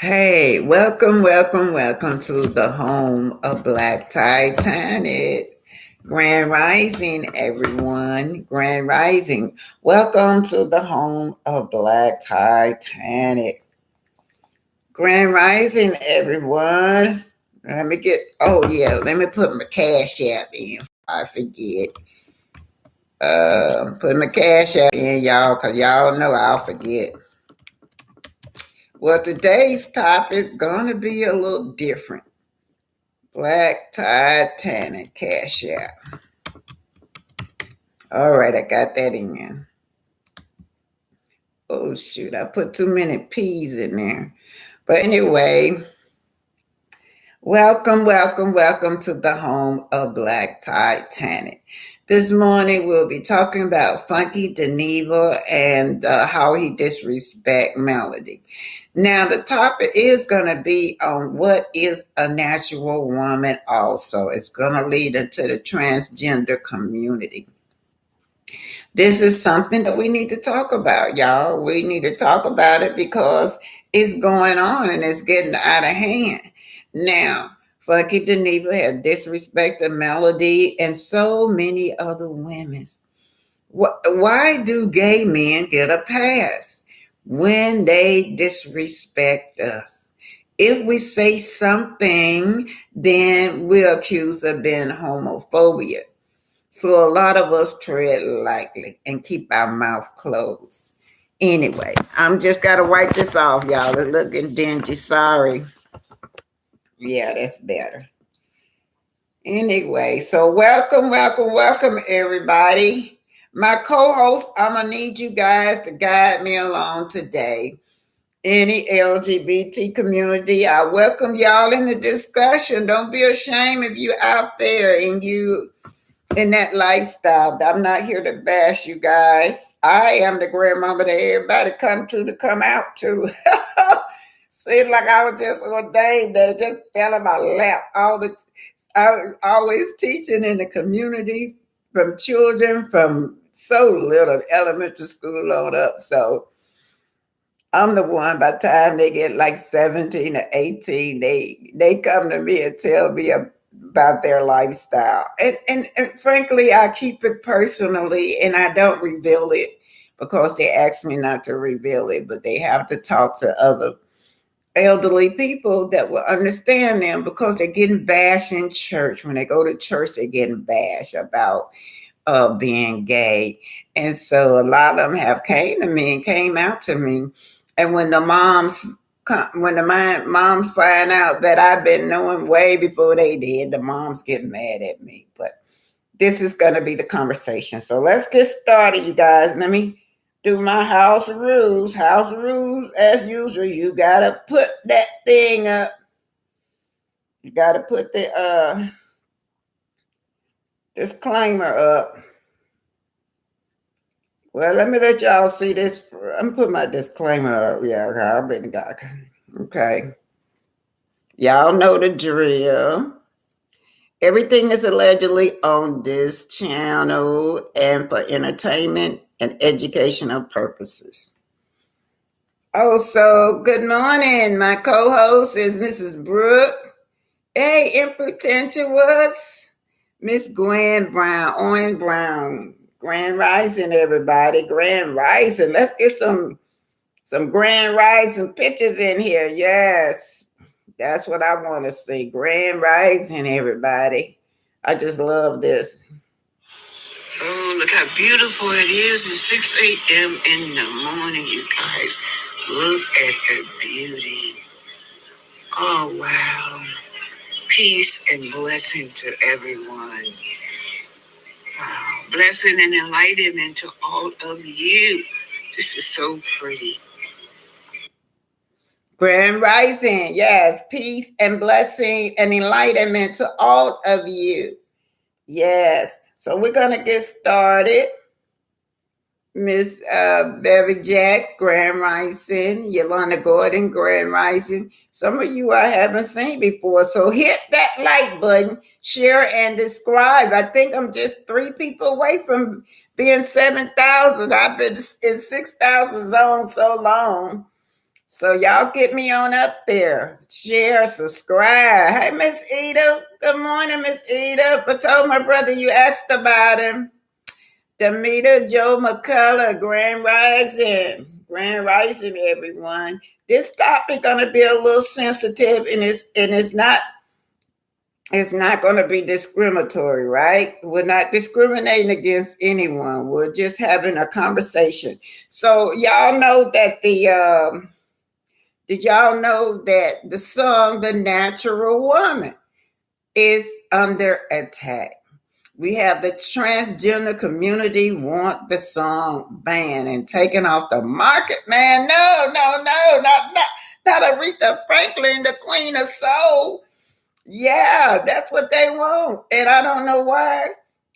Hey, welcome to the home of Black Titanic. Grand Rising, everyone. Grand Rising. Welcome to the home of Black Titanic. Grand Rising, everyone. Let me put my cash app in. I forget. Put my cash app in, y'all, because y'all know I'll forget. Well, today's topic is going to be a little different. Black Titanic cash app. All right, I got that in. Oh, shoot, I put too many P's in there. But anyway, welcome to the home of Black Titanic. This morning we'll be talking about Funky Dineva and how he disrespect Melody. Now, the topic is going to be on what is a natural woman also. It's going to lead into the transgender community. This is something that we need to talk about, y'all. We need to talk about it because it's going on and it's getting out of hand. Now, Funky Dineva has disrespected Melody and so many other women. Why do gay men get a pass when they disrespect us? If we say something, then we're accused of being homophobia. So a lot of us tread lightly and keep our mouth closed. Anyway, I'm just got to wipe this off, y'all. It's looking dingy. Sorry. Yeah, that's better. Anyway, so welcome, everybody. My co-host, I'm going to need you guys to guide me along today. Any LGBT community, I welcome y'all in the discussion. Don't be ashamed if you're out there and you in that lifestyle. I'm not here to bash you guys. I am the grandmama that everybody come out to. Seems like I was just ordained that it just fell in my lap. I always teaching in the community from children from so little elementary school on up. So I'm the one by the time they get like 17 or 18, they come to me and tell me about their lifestyle. And frankly, I keep it personally and I don't reveal it because they ask me not to reveal it, but they have to talk to other elderly people that will understand them because they're getting bashed in church. When they go to church, they're getting bashed about being gay. And so a lot of them have came to me and came out to me. And when the moms find out that I've been knowing way before they did, the moms get mad at me. But this is going to be the conversation. So let's get started, you guys. Let me do my house rules. House rules, as usual. You got to put that thing up. You got to put the disclaimer up. Well, let me let y'all see this. I'm putting my disclaimer up. Yeah, I've been got. Okay. Y'all know the drill. Everything is allegedly on this channel and for entertainment and educational purposes. Also, good morning. My co-host is Mrs. Brooke. Hey, impotentious Miss Gwen Brown, Owen Brown. Grand Rising, everybody. Grand Rising. Let's get some Grand Rising pictures in here. Yes, that's what I want to see. Grand Rising, everybody. I just love this. Oh, look how beautiful it is. It's 6 a.m. in the morning, you guys. Look at the beauty. Oh, wow. Peace and blessing to everyone. Wow. Blessing and enlightenment to all of you. This is so pretty. Grand Rising, yes, peace and blessing and enlightenment to all of you. Yes, so we're going to get started. Miss Beverly Jack, Grand Rising, Yolanda Gordon, Grand Rising. Some of you I haven't seen before, so hit that like button, share and subscribe. I think I'm just 3 people away from being 7,000. I've been in 6,000 zone so long. So y'all get me on up there. Share, subscribe. Hey, Miss Eda. Good morning, Miss Eda. I told my brother you asked about him. Demita Joe McCullough, Grand Rising. Grand Rising, everyone. This topic gonna be a little sensitive and it's not going to be discriminatory, right? We're not discriminating against anyone. We're just having a conversation. So y'all know that did y'all know that the song "The Natural Woman" is under attack? We have the transgender community want the song banned and taken off the market. Man, no, not Aretha Franklin, the Queen of Soul. Yeah, that's what they want. And I don't know why,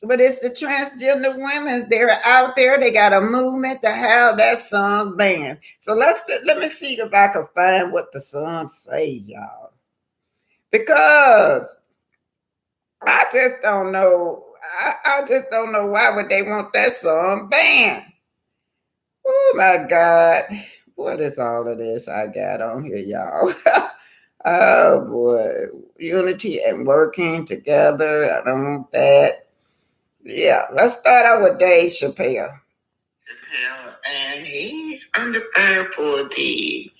but it's the transgender women. They're out there. They got a movement to have that song banned. So let me see if I can find what the song says, y'all. Because I just don't know. I just don't know why would they want that song banned. Oh my God. What is all of this I got on here, y'all? Oh boy, unity and working together. I don't want that. Yeah, let's start out with Dave Chappelle. And he's under fire for the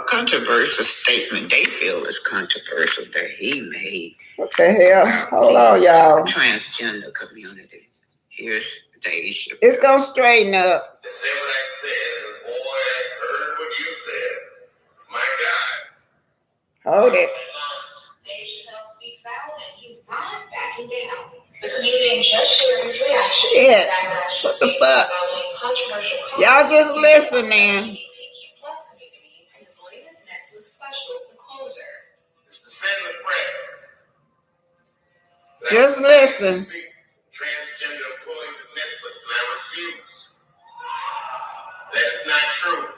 controversial statement they feel is controversial that he made. What the hell? Hold on, y'all. Transgender community. Here's Dave Chappelle. It's gonna straighten up. Say what I said, boy. I heard what you said. My God. Hold it. Dave Chappelle speaks out and he's not backing down. The comedian just shared his reaction. Shit. What the fuck? Y'all just listen, man. Plus community and his latest Netflix special, The Closer. It's been said in the press. Just listen. Transgender employees at Netflix, and I refuse. That is not true.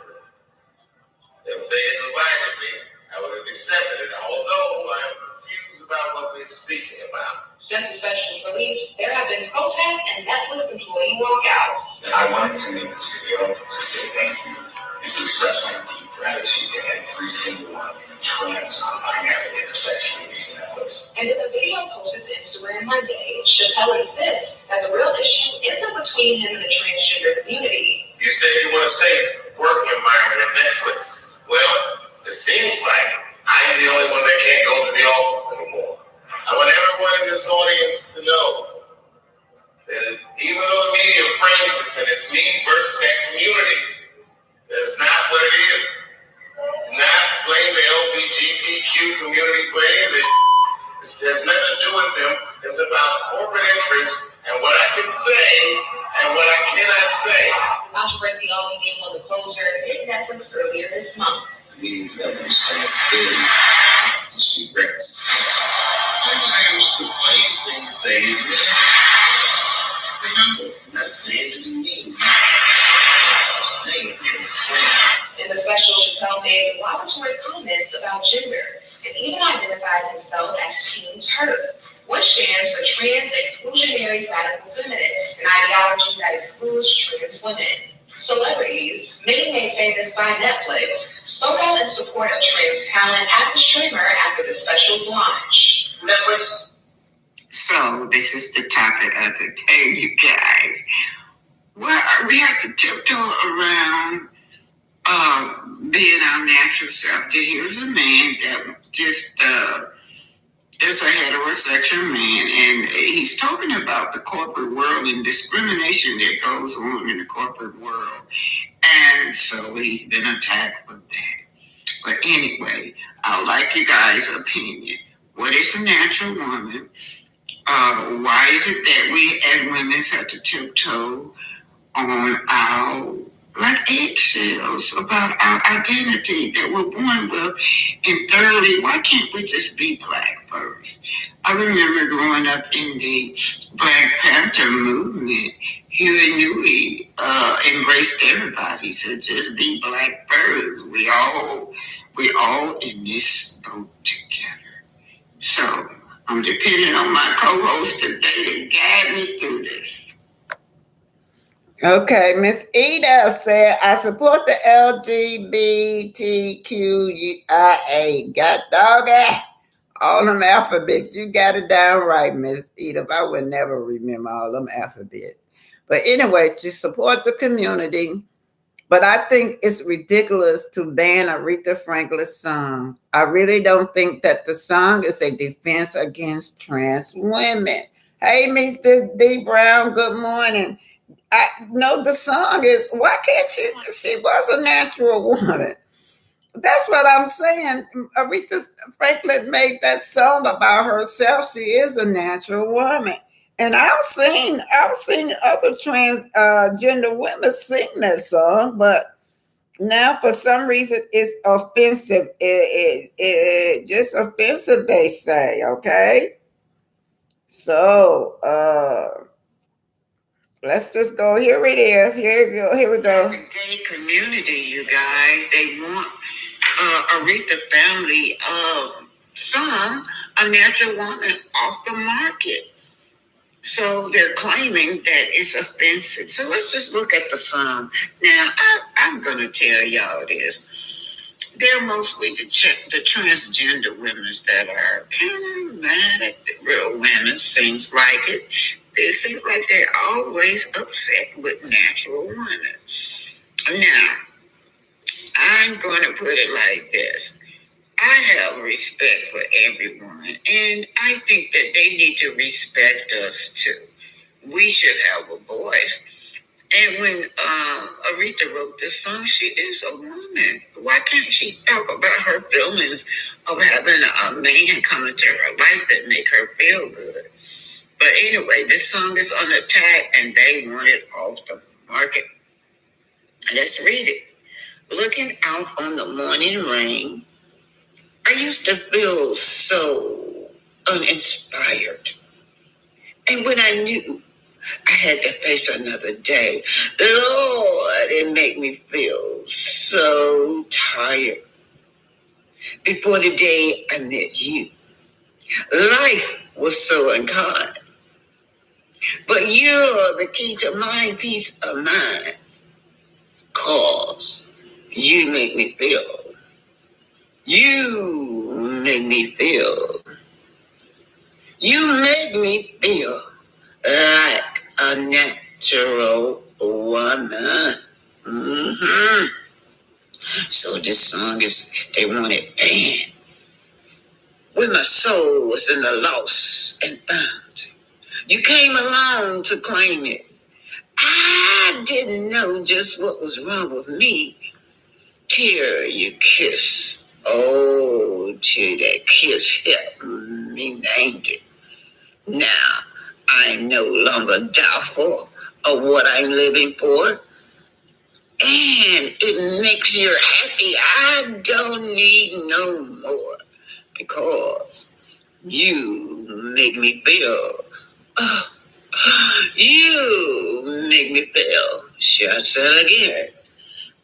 If they had invited me, I would have accepted it, although I am confused about what we're speaking about. Since the special release, there have been protests and Netflix employee walkouts. I wanted to make this video to say thank you and to express my deep gratitude to every single one of the trans non-binary intersectional release Netflix. And in a video posted to Instagram Monday, Chappelle insists that the real issue isn't between him and the transgender community. You say you want a safe working environment at Netflix. Well, it seems like I'm the only one that can't go to the office anymore. I want everyone in this audience to know that even though the media frames this and it's me versus that community, that's not what it is. Do not blame the LGBTQ community for any of this. This has nothing to do with them. It's about corporate interests and what I can say and what I cannot say. The controversy all began when The Closer hit Netflix earlier this month. Means that we're responsibility to street records. Sometimes the funniest thing to say is, remember, I'm not saying to be mean. I'm saying it because it's funny. In the special, Chappelle made derogatory comments about gender and even identified himself as Team TERF, which stands for Trans Exclusionary Radical Feminists, an ideology that excludes trans women. Celebrities, many made famous by Netflix, spoke out in support of trans talent at the streamer after the special's launch. Netflix. So this is the topic I have to tell you guys. Well, we have to tiptoe around being our natural self. Here's a man that just is a heterosexual man, and he's talking about the corporate world and discrimination that goes on in the corporate world. And so he's been attacked with that. But anyway, I would like you guys' opinion. What is a natural woman? Why is it that we as women have to tiptoe on our eggshells about our identity that we're born with? And thirdly, why can't we just be black first? I remember growing up in the Black Panther movement. Huey Newey embraced everybody, said just be black first. We all in this boat together. So I'm depending on my co-host today to guide me through this. Okay, Miss Eda said, I support the LGBTQIA. God dog it. All them alphabets. You got it down right, Miss Eda. I would never remember all them alphabets. But anyway, she supports the community. But I think it's ridiculous to ban Aretha Franklin's song. I really don't think that the song is a defense against trans women. Hey, Mr. D. Brown, good morning. I know the song is, why can't she was a natural woman. That's what I'm saying. Aretha Franklin made that song about herself. She is a natural woman. And I've seen other gender women sing that song, but now for some reason it's offensive. It just offensive, they say, okay? So let's just go. Here it is. Here we go. Here we go. The gay community, you guys, they want Aretha family song, A Natural Woman, off the market. So they're claiming that it's offensive. So let's just look at the song. Now, I'm going to tell y'all this. They're mostly the transgender women that are kind of mad at the real women. Seems like it. It seems like they're always upset with natural women. Now, I'm going to put it like this. I have respect for everyone, and I think that they need to respect us too. We should have a voice. And when Aretha wrote this song, she is a woman. Why can't she talk about her feelings of having a man come into her life that make her feel good? But anyway, this song is on attack, and they want it off the market. Let's read it. Looking out on the morning rain, I used to feel so uninspired. And when I knew I had to face another day, Lord, it made me feel so tired. Before the day I met you, life was so unkind. But you're the key to my peace of mind, 'cause you make me feel. You make me feel. You make me feel like a natural woman. Mm-hmm. So this song is, they want it banned. When my soul was in the lost and found, you came along to claim it. I didn't know just what was wrong with me till you kiss. Oh, till that kiss helped me name it. Now, I'm no longer doubtful of what I'm living for. And it makes you happy. I don't need no more, because you make me feel. Oh, you make me feel. Should I say it again?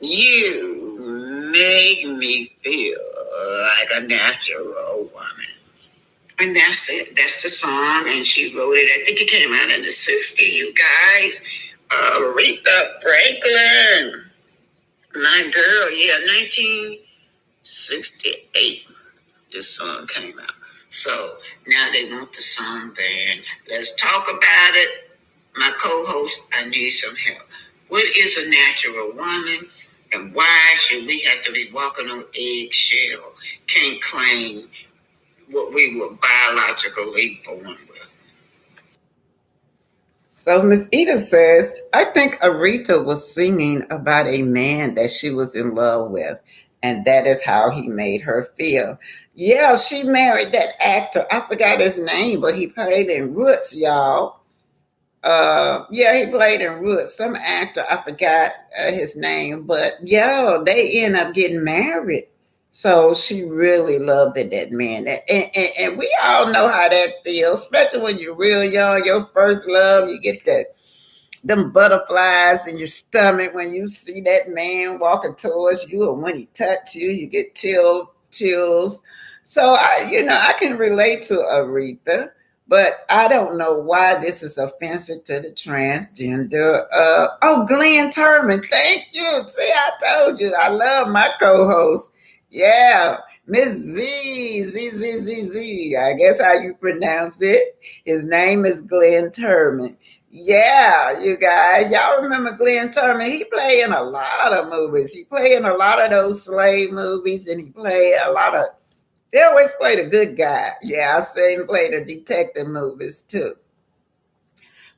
You make me feel like a natural woman. And that's it. That's the song. And she wrote it. I think it came out in the 60s, you guys. Aretha Franklin. My girl, yeah, 1968. This song came out. So now they want the song banned. Let's talk about it. My co-host, I need some help. What is a natural woman? And why should we have to be walking on eggshell? Can't claim what we were biologically born with. So Miss Edith says, I think Aretha was singing about a man that she was in love with, and that is how he made her feel. Yeah, she married that actor. I forgot his name, but he played in Roots, y'all. Yeah, he played in Roots. Some actor, I forgot his name, but yeah, they end up getting married. So she really loved that man. And we all know how that feels, especially when you're real young, your first love, you get them butterflies in your stomach when you see that man walking towards you, or when he touch you, you get chills. So I can relate to Aretha. But I don't know why this is offensive to the transgender. Glenn Turman, thank you. See, I told you, I love my co-host. Yeah, Miss Z. I guess how you pronounce it. His name is Glenn Turman. Yeah, you guys, y'all remember Glenn Turman? He played in a lot of movies. He played in a lot of those slave movies, and he played a lot of they always play the good guy. Yeah, I seen him play the detective movies too.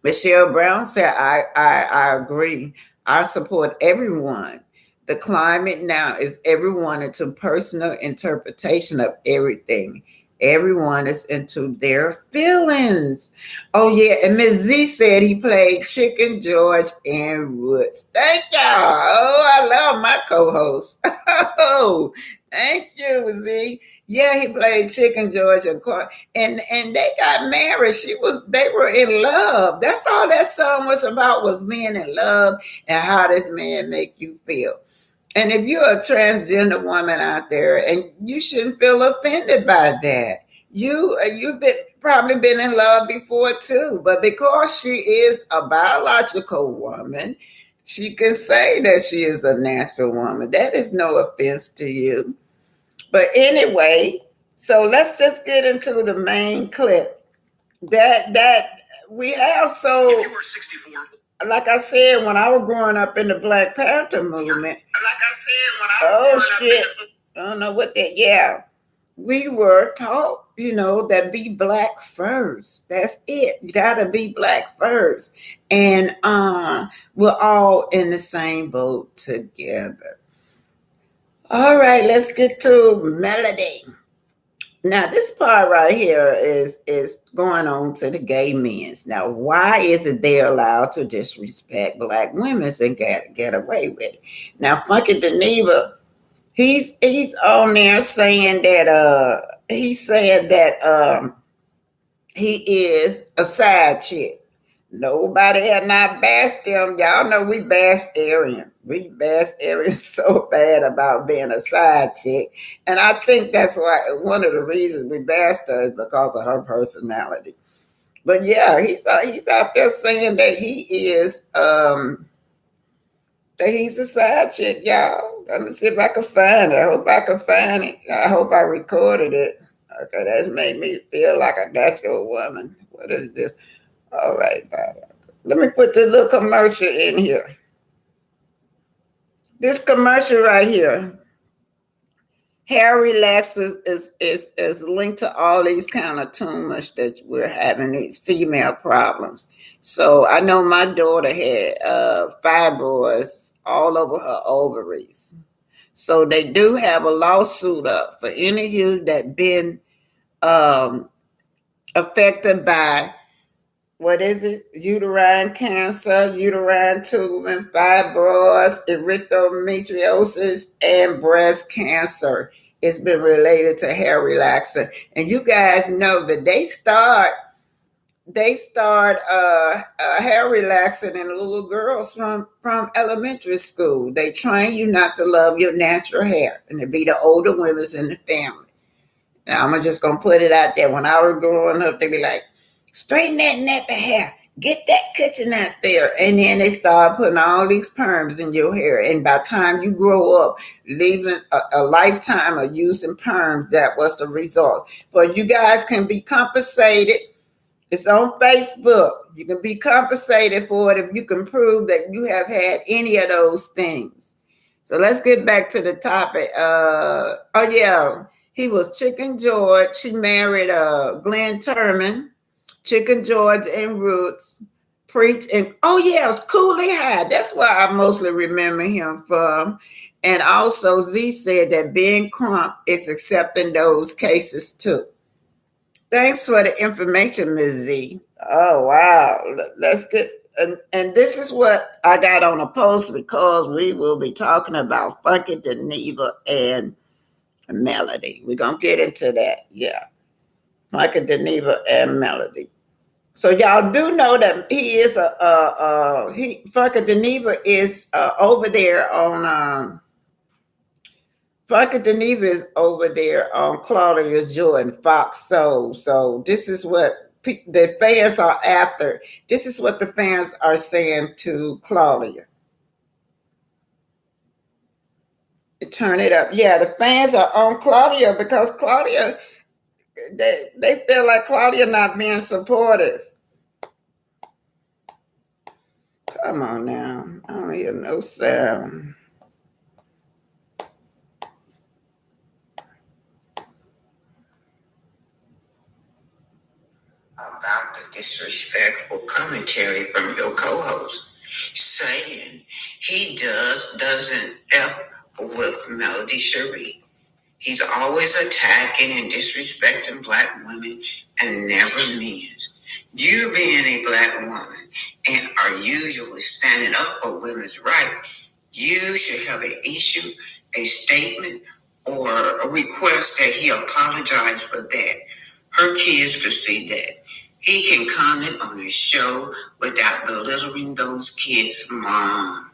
Michelle Brown said, I agree. I support everyone. The climate now is everyone into personal interpretation of everything. Everyone is into their feelings. Oh, yeah. And Miss Z said he played Chicken George and Woods. Thank y'all. Oh, I love my co host. Oh, thank you, Z. Yeah, he played Chicken George and they got married. They were in love. That's all that song was about, was being in love and how this man make you feel. And if you're a transgender woman out there, and you shouldn't feel offended by that. You've probably been in love before too, but because she is a biological woman, she can say that she is a natural woman. That is no offense to you. But anyway, so let's just get into the main clip that we have. So, if you were 64, like I said, when I was growing up in the Black Panther movement, like I said, when I was growing shit, up I don't know what that. Yeah, we were taught, that be black first. That's it. You gotta be black first, and we're all in the same boat together. All right, let's get to Melody. Now, this part right here is going on to the gay men's. Now, why is it they're allowed to disrespect black women and get away with it? Now, Funky Dineva, he's on there saying that he is a side chick. Nobody had not bashed him. Y'all know we bashed Arian. We bashed Arian so bad about being a side chick. And I think that's why one of the reasons we bashed her is because of her personality. But yeah, he's out there saying that he's a side chick, y'all. Let me see if I can find it. I hope I can find it. I hope I recorded it. Okay, that's made me feel like a natural woman. What is this? All right, bye. Let me put the little commercial in here. This commercial right here, hair relaxers is linked to all these kind of tumors that we're having, these female problems. So I know my daughter had fibroids all over her ovaries. So they do have a lawsuit up for any of you that been um, affected by, what is it? Uterine cancer, uterine tubing, fibroids, erythrometriosis, and breast cancer. It's been related to hair relaxer. And you guys know that they start hair relaxing in little girls from elementary school. They train you not to love your natural hair, and to be the older women in the family. Now, I'm just going to put it out there. When I was growing up, they'd be like, straighten that nappy hair. Get that cushion out there. And then they start putting all these perms in your hair. And by the time you grow up, leaving a lifetime of using perms, that was the result. But you guys can be compensated. It's on Facebook. You can be compensated for it if you can prove that you have had any of those things. So let's get back to the topic. Oh, yeah. He was Chicken George. She married Glenn Turman. Chicken George and Roots. Preach and oh yeah, it was Cooley High. That's where I mostly remember him from. And also Z said that Ben Crump is accepting those cases too. Thanks for the information, Ms. Z. Oh wow. Let's get and this is what I got on a post, because we will be talking about Funky Dineva and Melody. We're gonna get into that. Yeah. Funky Dineva and Melody. So y'all do know that he is Funky Dineva is over there on Funky Dineva is over there on Claudia Jordan Fox Soul. So this is what the fans are after. This is what the fans are saying to Claudia. Turn it up. Yeah, the fans are on Claudia because Claudia, they feel like Claudia not being supportive. Come on now. I don't hear no sound. About the disrespectful commentary from your co-host, saying he doesn't help with Melody Cherie. He's always attacking and disrespecting Black women and never means. You being a Black woman and are usually standing up for women's rights, you should have an issue, a statement, or a request that he apologize for that. Her kids could see that. He can comment on his show without belittling those kids' mom.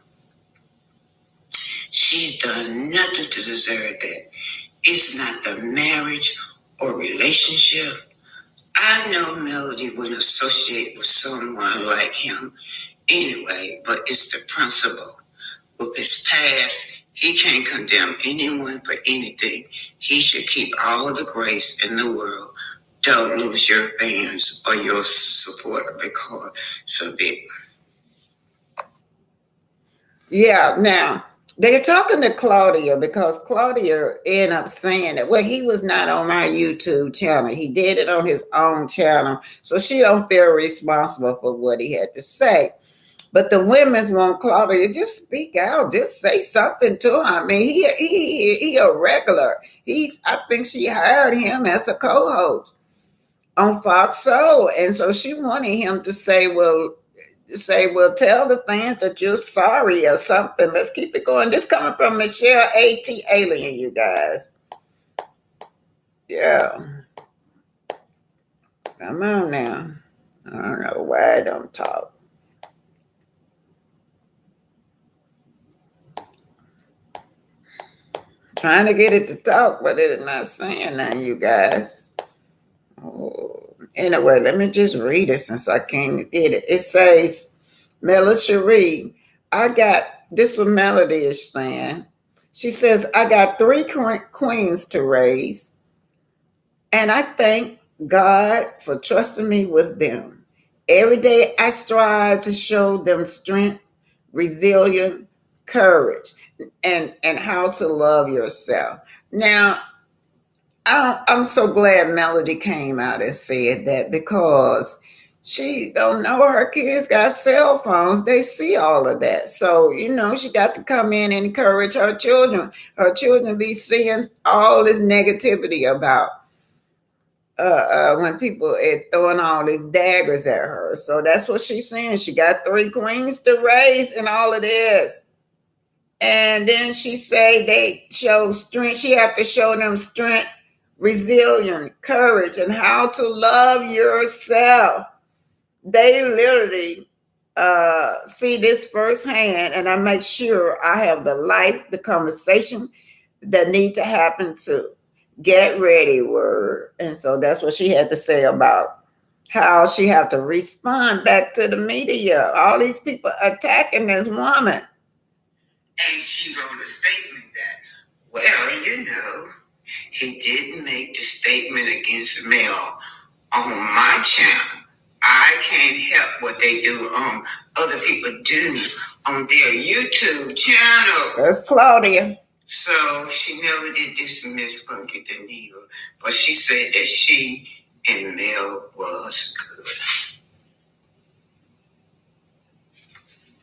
She's done nothing to deserve that. It's not the marriage or relationship. I know Melody wouldn't associate with someone like him anyway, but it's the principle. With his past, he can't condemn anyone for anything. He should keep all the grace in the world. Don't lose your fans or your support because so big. Yeah, now they're talking to Claudia because Claudia ended up saying that, well, he was not on my YouTube channel. He did it on his own channel. So she don't feel responsible for what he had to say. But the women's want Claudia just speak out, just say something to him. I mean, he a regular. I think she hired him as a co-host on Fox Soul, and so she wanted him to say, well, tell the fans that you're sorry or something. Let's keep it going. This coming from Michelle A.T. Alien, you guys. Yeah. Come on now. I don't know why I don't talk. Trying to get it to talk, but it's not saying nothing, you guys. Oh. Anyway, let me just read it since I can't get it. It says, Melody Cherie, this what Melody is saying. She says, I got 3 queens to raise, and I thank God for trusting me with them. Every day I strive to show them strength, resilience, courage, and how to love yourself. Now, I'm so glad Melody came out and said that because she don't know her kids got cell phones. They see all of that. So, she got to come in and encourage her children. Her children be seeing all this negativity about when people are throwing all these daggers at her. So that's what she's saying. She got 3 queens to raise and all of this. And then she say they show strength. She have to show them strength, resilience, courage, and how to love yourself. They literally see this firsthand, and I make sure I have the conversation that need to happen too. Get ready, word. And so that's what she had to say about how she have to respond back to the media. All these people attacking this woman. And she wrote a statement that, well, he didn't make the statement against Mel on my channel. I can't help what they do on other people do on their YouTube channel. That's Claudia. So she never did dismiss Funky Dineva, but she said that she and Mel was good.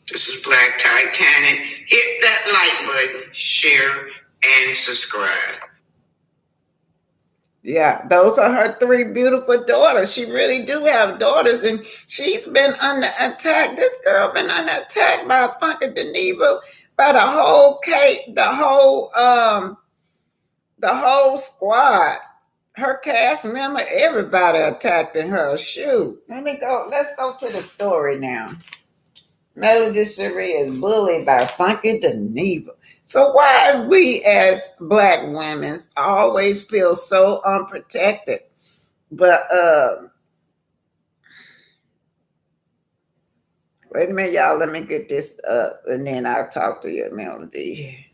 This is Blacktitanic. Hit that like button, share, and subscribe. Yeah, those are her 3 beautiful daughters. She really do have daughters, and she's been under attack. This girl been under attack by Funky Dineva, by the whole squad. Her cast member, everybody attacking her. Shoot. Let's go to the story now. Melody Cherie is bullied by Funky Dineva. So why is we as Black women always feel so unprotected? But Wait a minute, y'all. Let me get this up, and then I'll talk to you, Melody.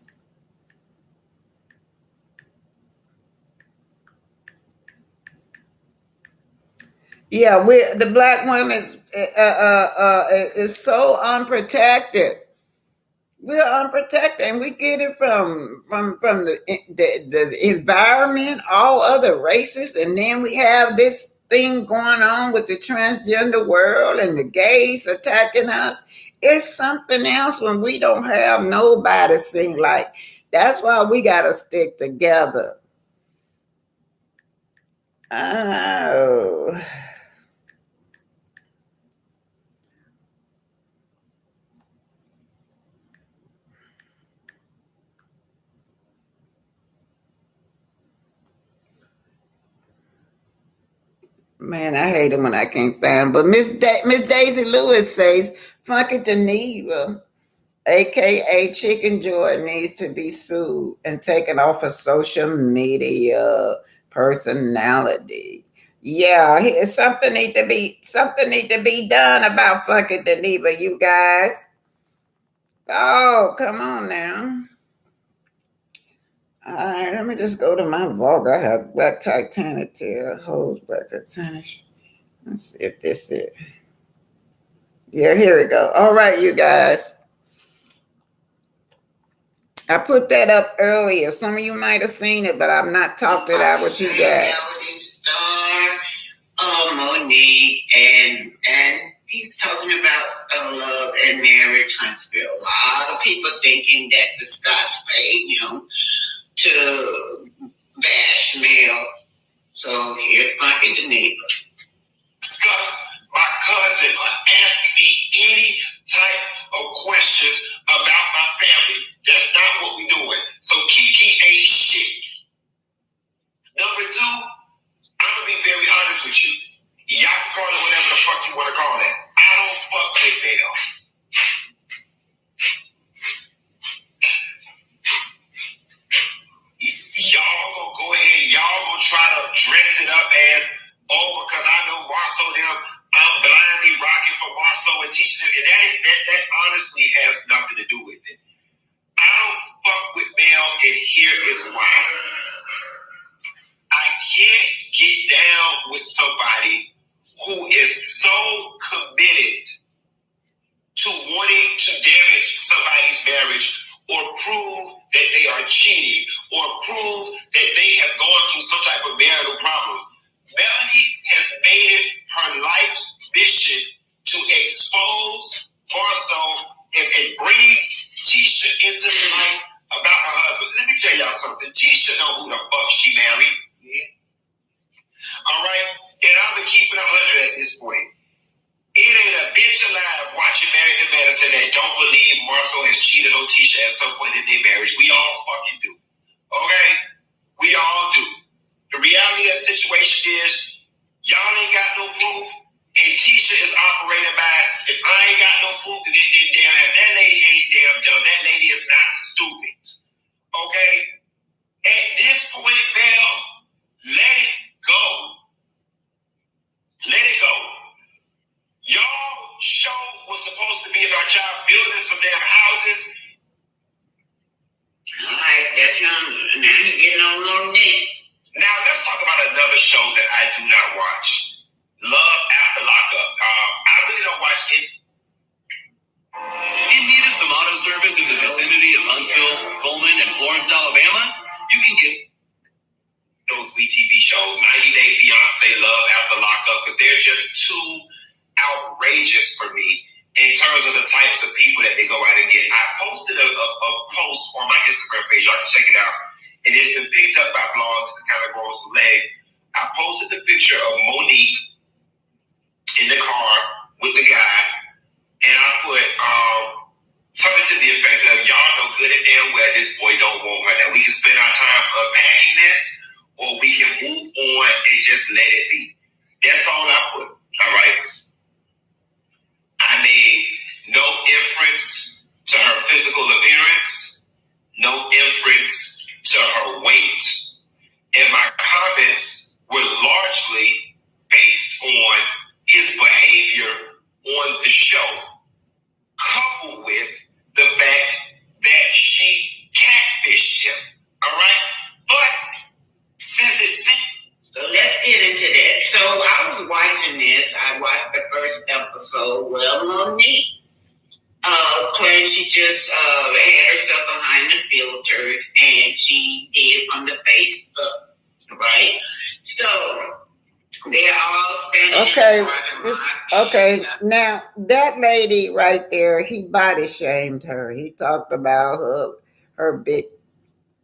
Yeah, the black women is so unprotected. We're unprotected, and we get it from the environment, all other races, and then we have this thing going on with the transgender world and the gays attacking us. It's something else when we don't have nobody sing like. That's why we gotta stick together. Oh. Man, I hate it when I can't find 'em. But Miss Daisy Lewis says, Funky Geneva, aka Chicken Joy, needs to be sued and taken off of social media personality. Yeah, something need to be done about Funky Geneva, you guys. Oh, come on now. All right, let me just go to my vlog. I have Black Titanic here. Hose Black Titanic. Let's see if this is it. Yeah, here we go. All right, you guys. I put that up earlier. Some of you might have seen it, but I've not talked it out with you guys. Monique, and he's talking about love and marriage, Huntsville. A lot of people thinking that the Scots paid him to bash male. So here's Funky Geneva. Scots, my cousin, ask me any type of questions about my family. That's not what we doing. So Kiki ain't shit. Number two, I'm gonna be very honest with you. Y'all can call it whatever the fuck you want to call it. I don't fuck with them. Y'all gonna go ahead. Y'all gonna try to dress it up as, oh, because I know Marceau them. I'm blindly rocking for Marceau and teaching them. And that honestly has nothing to do with it. I don't fuck with Mel, and here is why. I can't get down with somebody who is so committed to wanting to damage somebody's marriage or prove that they are cheating or prove that they have gone through some type of marital problems. Melanie has made it her life's mission to expose Marceau and bring Tisha into the light about her husband. Let me tell y'all something. Tisha know who the fuck she married. All right? And I'm going to keep it 100 at this point. It ain't a bitch alive watching Married to Medicine that don't believe Marceau has cheated on Tisha at some point in their marriage. We all fucking do. Okay? We all do. The reality of the situation is, y'all ain't got no proof, and Tisha is operating by, if I ain't got no proof, then damn, if that lady ain't damn dumb, that lady is not stupid. Okay? At this point, Bell, let it go. Let it go. Y'all show was supposed to be about y'all building some damn houses. All right, that's him. Now he's getting on more net. Now let's talk about another show that I do not watch. Love After Lockup. I really don't watch it. In need of some auto service in the vicinity of Huntsville, Coleman, and Florence, Alabama? You can get those WeTV shows, 90 Day Fiance, Love After Lockup, because they're just too outrageous for me in terms of the types of people that they go out and get. I posted a post on my Instagram page. Y'all can check it out. And it's been picked up by blogs. It's kind of growing some legs. I posted the picture of Monique in the car with the guy, and I put something to the effect of, y'all know good and damn well this boy don't want her. Now we can spend our time unpacking this, or we can move on and just let it be. That's all I put. All right. I made no inference to her physical appearance, no inference to her weight, and my comments were largely based on his behavior on the show. So, well, Monique claims she just had herself behind the filters and she did from the face up, right? So they're all standing. Okay. Now that lady right there, he body shamed her. He talked about her big.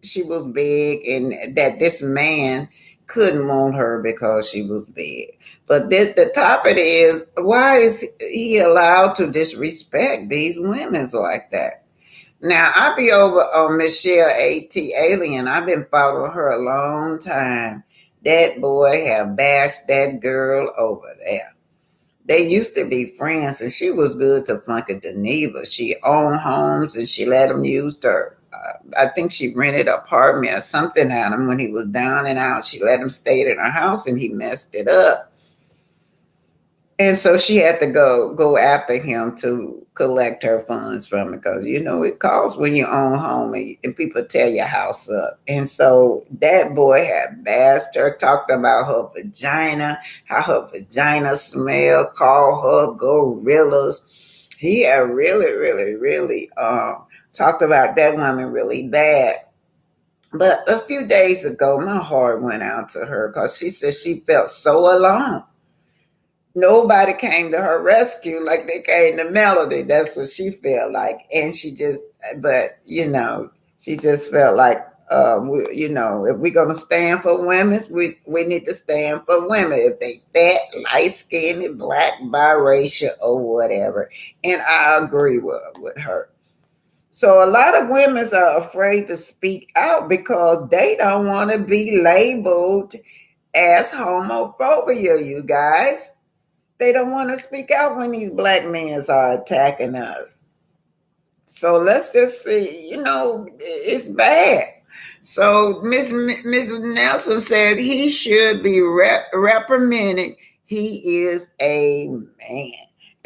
She was big, and that this man couldn't want her because she was big. But the topic is, why is he allowed to disrespect these women like that? Now, I be over on Michelle A.T. Alien. I've been following her a long time. That boy have bashed that girl over there. They used to be friends, and she was good to Funky Dineva. She owned homes, and she let him use her. I think she rented an apartment or something out of him when he was down and out. She let him stay in her house, and he messed it up. And so she had to go after him to collect her funds from it, because it costs when you own home and people tear your house up. And so that boy had bashed her, talked about her vagina, how her vagina smelled, called her gorillas. He had really, really, really talked about that woman really bad. But a few days ago, my heart went out to her because she said she felt so alone. Nobody came to her rescue like they came to Melody. That's what she felt like. And she just felt like, if we're going to stand for women, we need to stand for women. If they fat, light-skinned, black, biracial, or whatever. And I agree with her. So a lot of women are afraid to speak out because they don't want to be labeled as homophobia, you guys. They don't want to speak out when these black men are attacking us. So let's just see, it's bad. So Miss Nelson said he should be reprimanded. He is a man.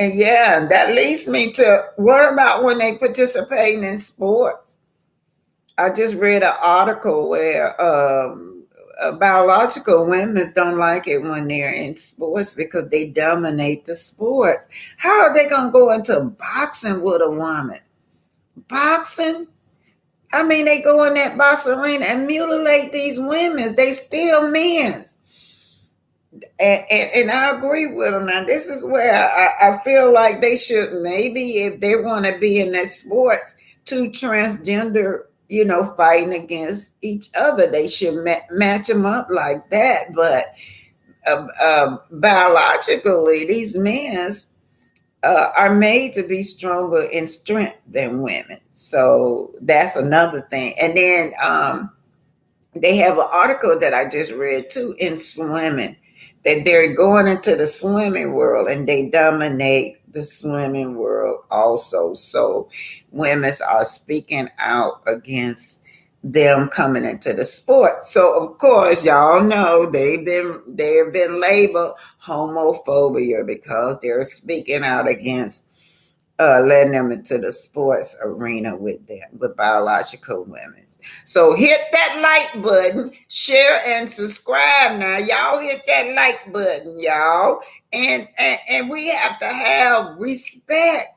And yeah, that leads me to, what about when they participating in sports? I just read an article where biological women don't like it when they're in sports because they dominate the sports. How are they going to go into boxing with a woman? Boxing? I mean, they go in that box arena and mutilate these women. They still men. And I agree with them. Now, this is where I feel like they should, maybe if they want to be in that sports, two transgender, fighting against each other, they should match them up like that. But biologically, these men are made to be stronger in strength than women. So that's another thing. And then they have an article that I just read too in swimming, that they're going into the swimming world and they dominate the swimming world also. So women are speaking out against them coming into the sport. So of course, y'all know they've been labeled homophobia because they're speaking out against letting them into the sports arena with biological women. So hit that like button, share and subscribe now. Y'all hit that like button, y'all. And we have to have respect.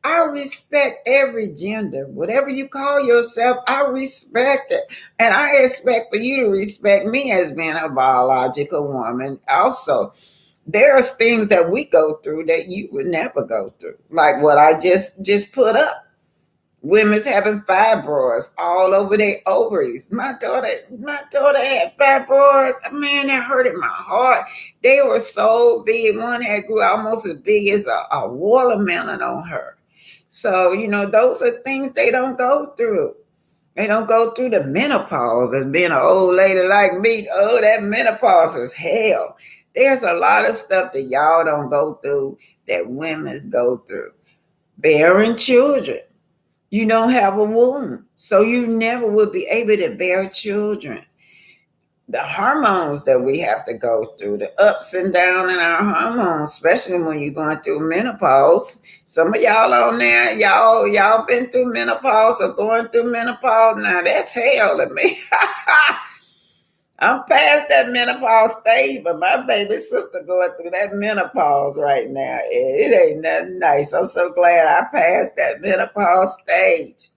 I respect every gender. Whatever you call yourself, I respect it. And I expect for you to respect me as being a biological woman also. There's things that we go through that you would never go through. Like what I just put up. Women's having fibroids all over their ovaries. My daughter had fibroids. Man, that hurted my heart. They were so big. One had grew almost as big as a watermelon on her. So, those are things they don't go through. They don't go through the menopause as being an old lady like me. Oh, that menopause is hell. There's a lot of stuff that y'all don't go through that women's go through. Bearing children. You don't have a womb, so you never will be able to bear children. The hormones that we have to go through, the ups and downs in our hormones, especially when you're going through menopause. Some of y'all on there, y'all been through menopause or going through menopause. Now that's hell to me. I'm past that menopause stage, but my baby sister going through that menopause right now. It ain't nothing nice. I'm so glad I passed that menopause stage.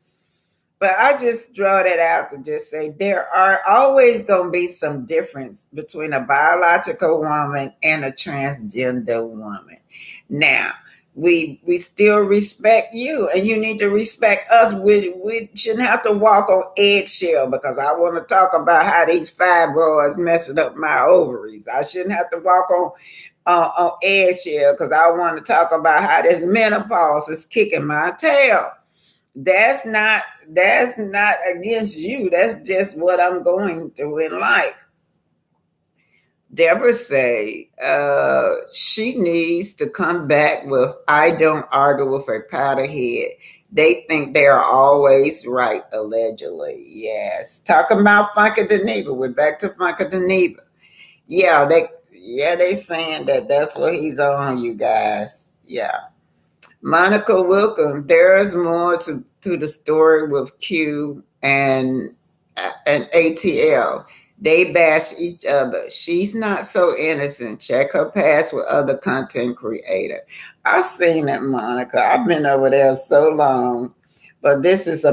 But I just draw that out to just say there are always going to be some difference between a biological woman and a transgender woman. Now, we still respect you, and you need to respect us. We shouldn't have to walk on eggshell because I want to talk about how these fibroids messing up my ovaries. I shouldn't have to walk on eggshell because I want to talk about how this menopause is kicking my tail. That's not against you. That's just what I'm going through in life. Deborah say she needs to come back with I don't argue with a powder head. They think they are always right, allegedly. Yes. Talking about Funky Dineva. We're back to Funky Dineva. Yeah, they saying that's what he's on, you guys. Yeah. Monica Wilkham, there's more to the story with Q and ATL. They bash each other. She's not so innocent. Check her past with other content creator. I've seen it, Monica. I've been over there so long. But this is just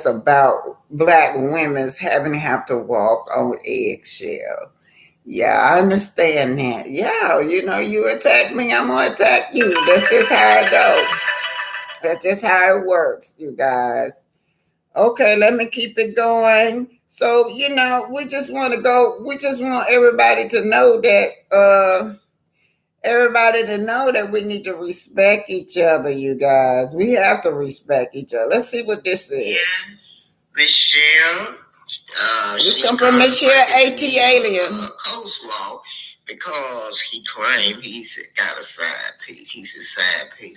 about black women's having to have to walk on eggshells. Yeah, I understand that. Yeah, you attack me, I'm gonna attack you. That's just how it goes. That's just how it works, you guys. Okay, let me keep it going. So, we just want everybody to know that we need to respect each other, you guys. We have to respect each other. Let's see what this is. Yeah, Michelle. We come from Michelle AT Alien. Coleslaw because he claimed he's got a side piece. He's a side piece.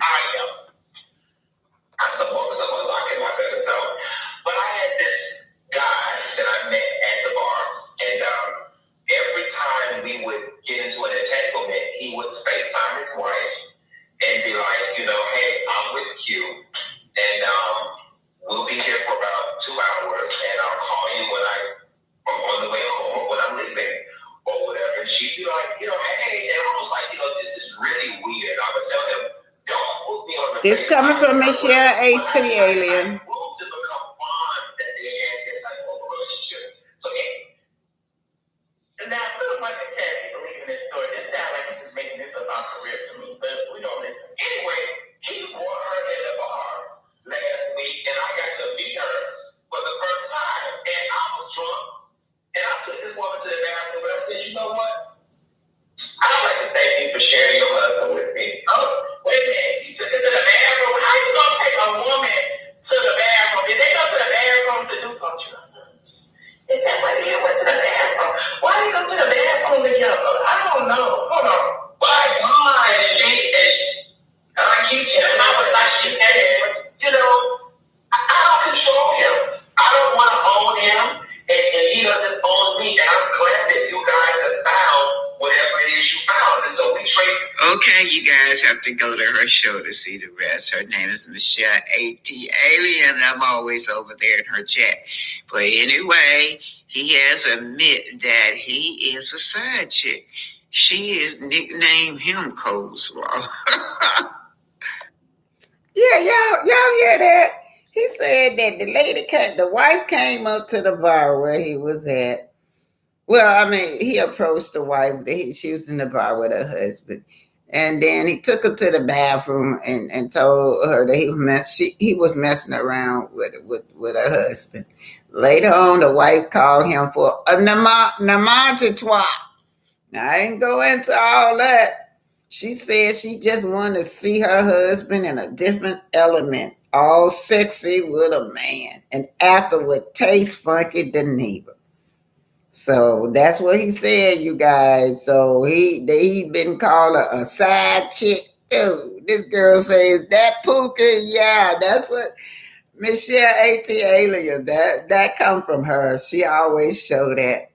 I suppose I'm gonna lock in my better self. But I had this guy that I met at the bar, and every time we would get into an entanglement, he would FaceTime his wife and be like, hey, I'm with Q, and we'll be here for about 2 hours, and I'll call you when I'm on the way home or when I'm leaving or whatever. And she'd be like, hey, and I was like, this is really weird. I would tell him, don't put me on the this coming from Michelle AT Alien. To become bond that they had that type of relationship. So now, little Mike and Chad, you believe in this story. This sounds like he's just making this about career to me, but we don't listen. Anyway, he brought her in the bar last week, and I got to meet her for the first time. And I was drunk, and I took this woman to the bathroom, and I said, you know what? I'd like to thank you for sharing your husband with me. Oh, wait a minute. He took it to the bathroom. How you going to take a woman to the bathroom? Did they go to the bathroom to do some drugs? Is that why they went to the bathroom? Why did they go to the bathroom together? I don't know. Hold on. Why? I keep telling my wife, like she said, I don't control him. I don't want to own him, and he doesn't own me. And I'm glad that you guys have found whatever it is you found. And so we trade. Okay, you guys have to go to her show to see the rest. Her name is Michelle AT Alien. I'm always over there in her chat. But anyway, he has admitted that he is a side chick. She is nicknamed him Coleslaw. Yeah, y'all hear that? He said that the wife came up to the bar where he was at. Well, I mean, he approached the wife. She was in the bar with her husband. And then he took her to the bathroom and told her that he was messing around with her husband. Later on, the wife called him for a menage a trois. Now, I didn't go into all that. She said she just wanted to see her husband in a different element, all sexy with a man, and afterward taste funky Dineva. So that's what he said, you guys. So he been called a side chick too. This girl says that Pookie, yeah, that's what Michelle AT Alien. That come from her. She always show that.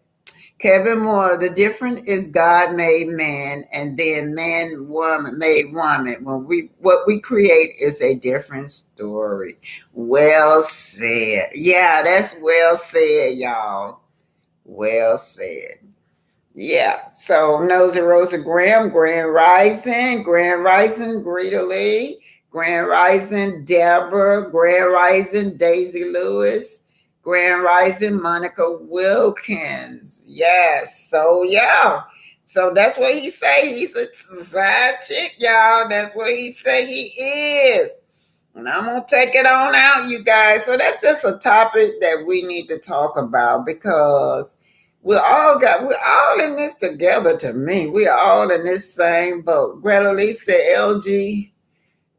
Kevin Moore, the difference is God made man and then man woman made woman. What we create is a different story. Well said. Yeah, that's well said, y'all. Well said. Yeah. So Nosy Rosa Graham, Grand Rising, Greta Lee, Grand Rising, Deborah, Grand Rising, Daisy Lewis, Grand Rising, Monica Wilkins. Yes. So yeah. So that's what he say. He's a side chick, y'all. That's what he say he is. And I'm gonna take it on out, you guys. So that's just a topic that we need to talk about because we're all in this together to me. We're all in this same boat. Greta Lee said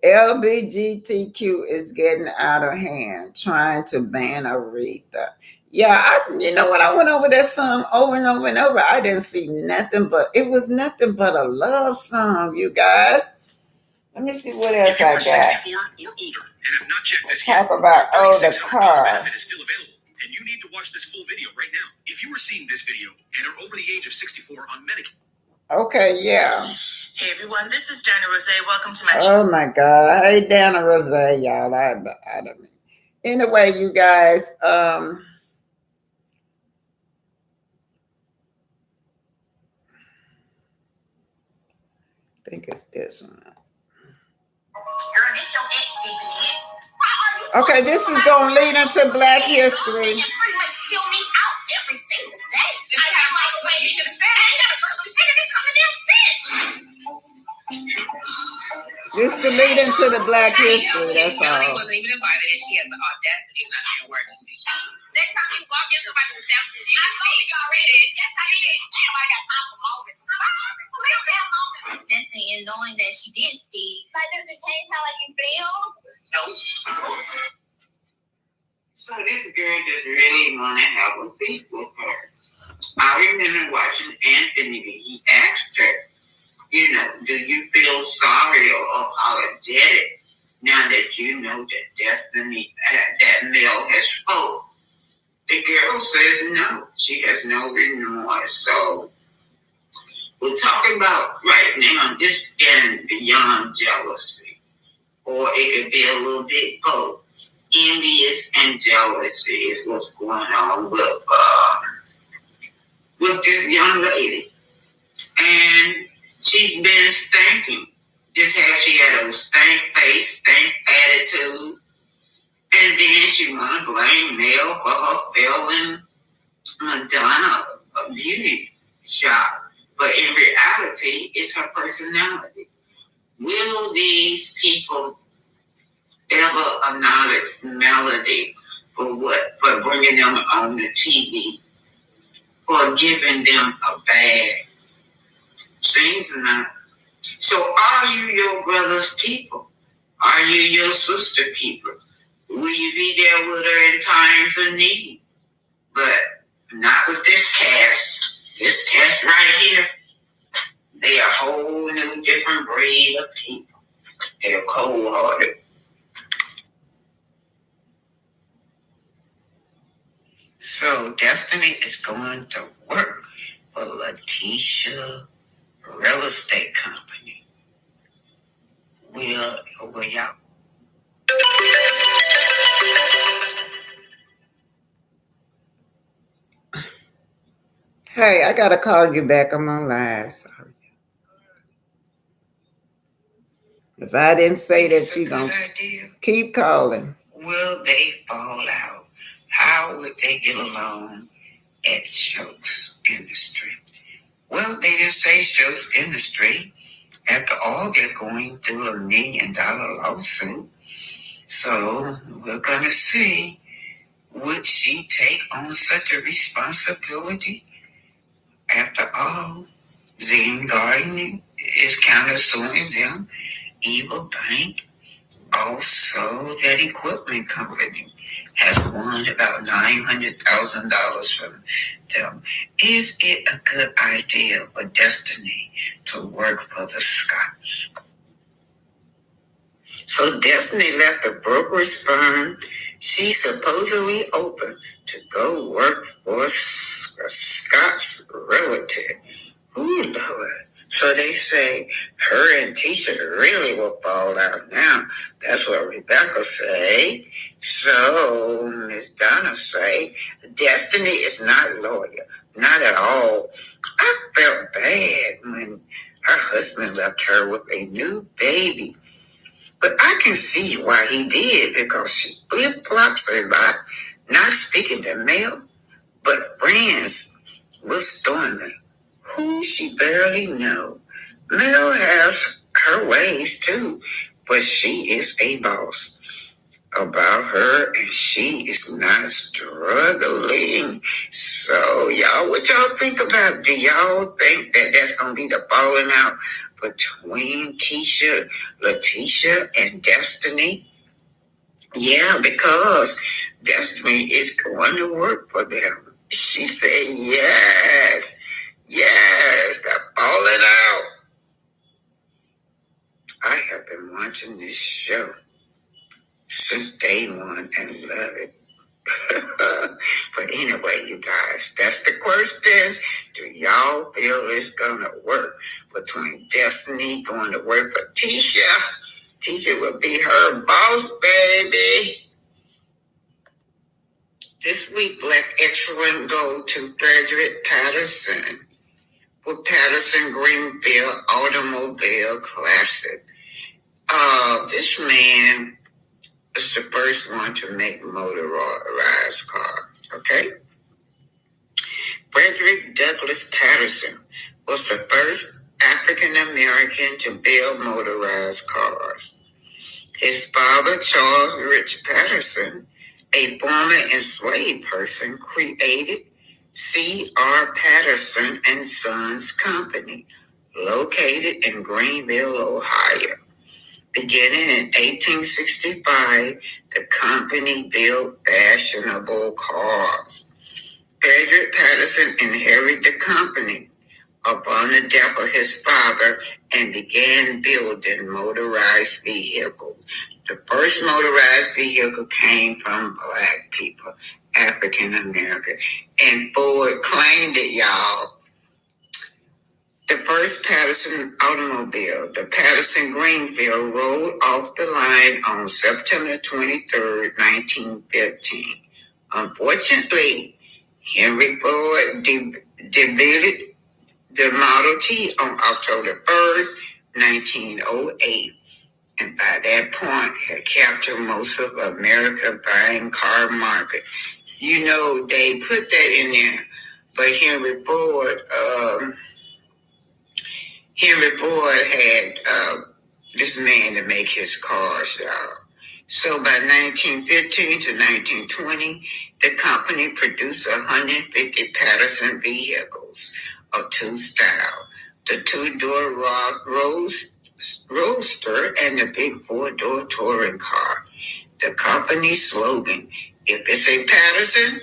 LBGTQ is getting out of hand, trying to ban Aretha. Yeah, you know what? I went over that song over and over and over. I didn't see nothing but it was nothing but a love song, you guys. Let me see what else I got. If you are 64 or older and have not checked this yet, talk about the car. Benefit is still available, and you need to watch this full video right now. If you are seeing this video and are over the age of 64 on Medicare. Okay, yeah. Hey everyone, this is Dana Rose. Welcome to my channel. Oh my God, hey Dana Rose, y'all. I don't mean. Anyway, you guys. I think it's this one. Okay, this is going to lead into Black History. This to lead into the Black History, that's all. Melanie wasn't even invited and she has the audacity of not saying a word to me. Next time you walk in, somebody will step to you. I told you already. Yes, I did. Everybody got time for moments. Destiny, and knowing that she did speak. Like, does it change how like you feel? No. So this girl just really want to have a beat with her. I remember watching Anthony. He asked her, you know, do you feel sorry or apologetic now that you know that Destiny, that male has spoke? The girl says no. She has no remorse. So we're talking about right now this getting beyond jealousy, or it could be a little bit both. Envious and jealousy is what's going on with this young lady, and she's been stinking. Just how she had a stank face, stank attitude, and then she want to blame Mel for her failing Madonna a beauty shop. But in reality, it's her personality. Will these people ever acknowledge Melody for bringing them on the TV, or giving them a bag? Seems not. So are you your brother's keeper? Are you your sister keeper? Will you be there with her in times of need? But not with this cast. This cast right here, they are a whole new different breed of people. They're cold-hearted. So Destiny is going to work for Letitia Real Estate Company. Will y'all? Hey, I gotta call you back. I'm on live. Sorry. If I didn't say that, you gonna keep calling. Will they fall out? How would they get along at Shows Industry? Well, they just say Shows Industry. After all, they're going through $1 million lawsuit. So we're gonna see, would she take on such a responsibility? After all, Zen Garden is kind of suing them. Evil Bank, also that equipment company, has won about $900,000 from them. Is it a good idea for Destiny to work for the Scotts? So Destiny left the brokerage firm she supposedly opened to go work for Scott. was a Scots relative. Ooh, Lord. So they say her and Tisha really will fall out now. That's what Rebecca say. So Miss Donna say, Destiny is not loyal. Not at all. I felt bad when her husband left her with a new baby. But I can see why he did, because she flip-flops a lot, not speaking to Mel, but friends with Stormy, who she barely know. Mel has her ways too, but she is a boss about her and she is not struggling. So y'all, what y'all think about? Do y'all think that that's gonna be the falling out between Keisha, Letitia, and Destiny? Yeah, because Destiny is going to work for them. She said yes. Yes, they're falling out. I have been watching this show since day one and love it. But anyway, you guys, that's the question. Do y'all feel it's gonna work between Destiny going to work for Tisha? Tisha will be her boss, baby. This week, Black Excellent go to Frederick Patterson with Patterson Greenfield Automobile Classic. This man is the first one to make motorized cars, okay? Frederick Douglass Patterson was the first African American to build motorized cars. His father, Charles Rich Patterson, a former enslaved person, created C.R. Patterson and Sons Company, located in Greenville, Ohio. Beginning in 1865, the company built fashionable cars. Frederick Patterson inherited the company upon the death of his father and began building motorized vehicles. The first motorized vehicle came from Black people, African American, and Ford claimed it, y'all. The first Patterson automobile, the Patterson Greenfield, rolled off the line on September 23, 1915. Unfortunately, Henry Ford debuted the Model T on October 1st, 1908, and by that point had captured most of America's buying car market. You know, they put that in there, but Henry Ford had this man to make his cars, y'all. So by 1915 to 1920, the company produced 150 Patterson vehicles of two styles: the two-door Roadster and the big four-door touring car. The company's slogan, if it's a Patterson,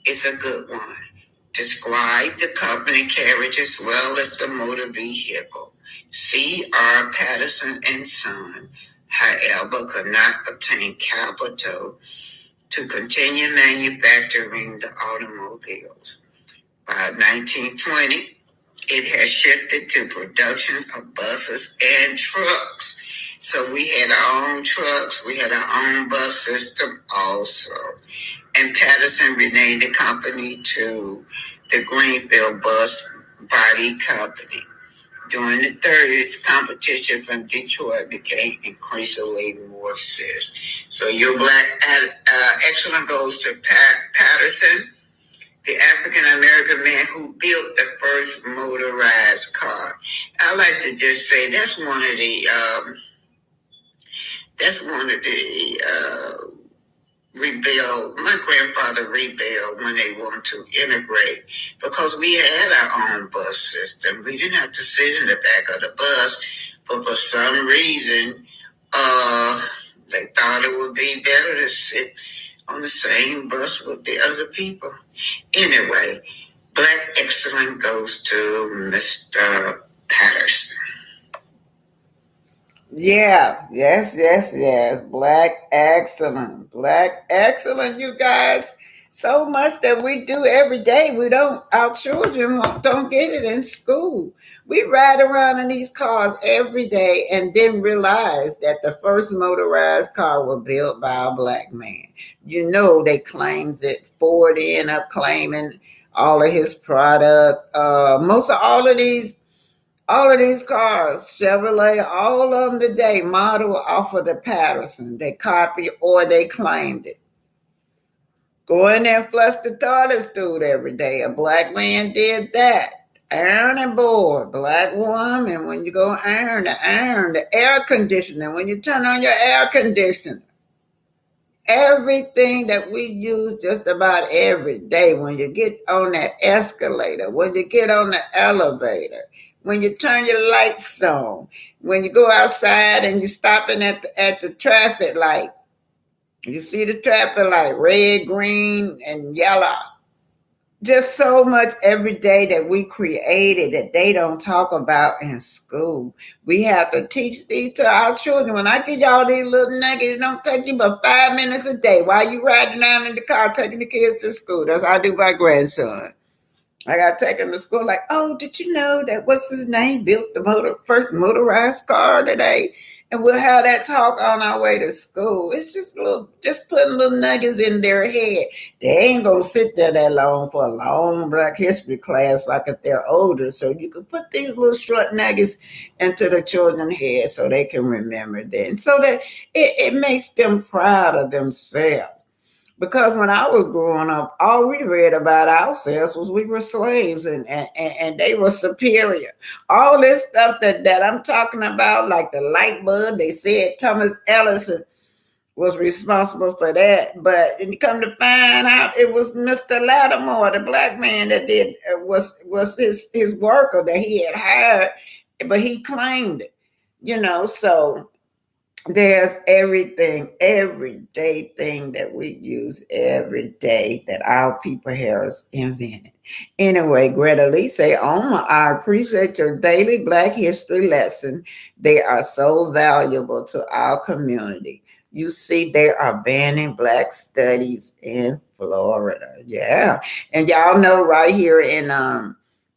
it's a good one, described the company carriage as well as the motor vehicle. C.R. Patterson and Son, however, could not obtain capital to continue manufacturing the automobiles. By 1920, it had shifted to production of buses and trucks. So we had our own trucks, we had our own bus system also. And Patterson renamed the company to the Greenfield Bus Body Company. During the 30s, competition from Detroit became increasingly more fierce. So your Black excellent goes to Patterson, the African American man who built the first motorized car. I like to just say that's one of the my grandfather rebelled when they wanted to integrate, because we had our own bus system. We didn't have to sit in the back of the bus, but for some reason, they thought it would be better to sit on the same bus with the other people. Anyway, Black Excellent goes to Mr. Patterson. Yeah, yes. Black Excellent, you guys. So much that we do every day. We don't, our children don't get it in school. We ride around in these cars every day and didn't realize that the first motorized car was built by a black man. You know, they claims it. Ford end up claiming all of his product. Most of all of these cars, Chevrolet, all of them today model off of the Patterson. They copy or they claimed it. Go in there and flush the toilet stool every day. A black man did that. Iron and board, black woman. When you go iron, the air conditioner. When you turn on your air conditioner, everything that we use just about every day. When you get on that escalator, when you get on the elevator, when you turn your lights on, when you go outside and you're stopping at the traffic light, you see the traffic light, red, green, and yellow. Just so much every day that we created that they don't talk about in school. We have to teach these to our children. When I give y'all these little nuggets, it don't take you but 5 minutes a day while you riding down in the car taking the kids to school. That's how I do my grandson. I got to take him to school like, oh, did you know that what's his name built the first motorized car today? And we'll have that talk on our way to school. It's just putting little nuggets in their head. They ain't gonna sit there that long for a long Black History class like if they're older. So you can put these little short nuggets into the children's head so they can remember that. And so that it makes them proud of themselves. Because when I was growing up, all we read about ourselves was we were slaves and they were superior. All this stuff that I'm talking about, like the light bulb, they said Thomas Edison was responsible for that. But you come to find out it was Mr. Lattimore, the black man that did was his worker that he had hired, but he claimed it, so there's everything, everyday thing that we use every day that our people have invented. Anyway, Greta Lee say, Oma, I appreciate your daily Black history lesson. They are so valuable to our community. You see, they are banning Black studies in Florida. Yeah. And y'all know right here in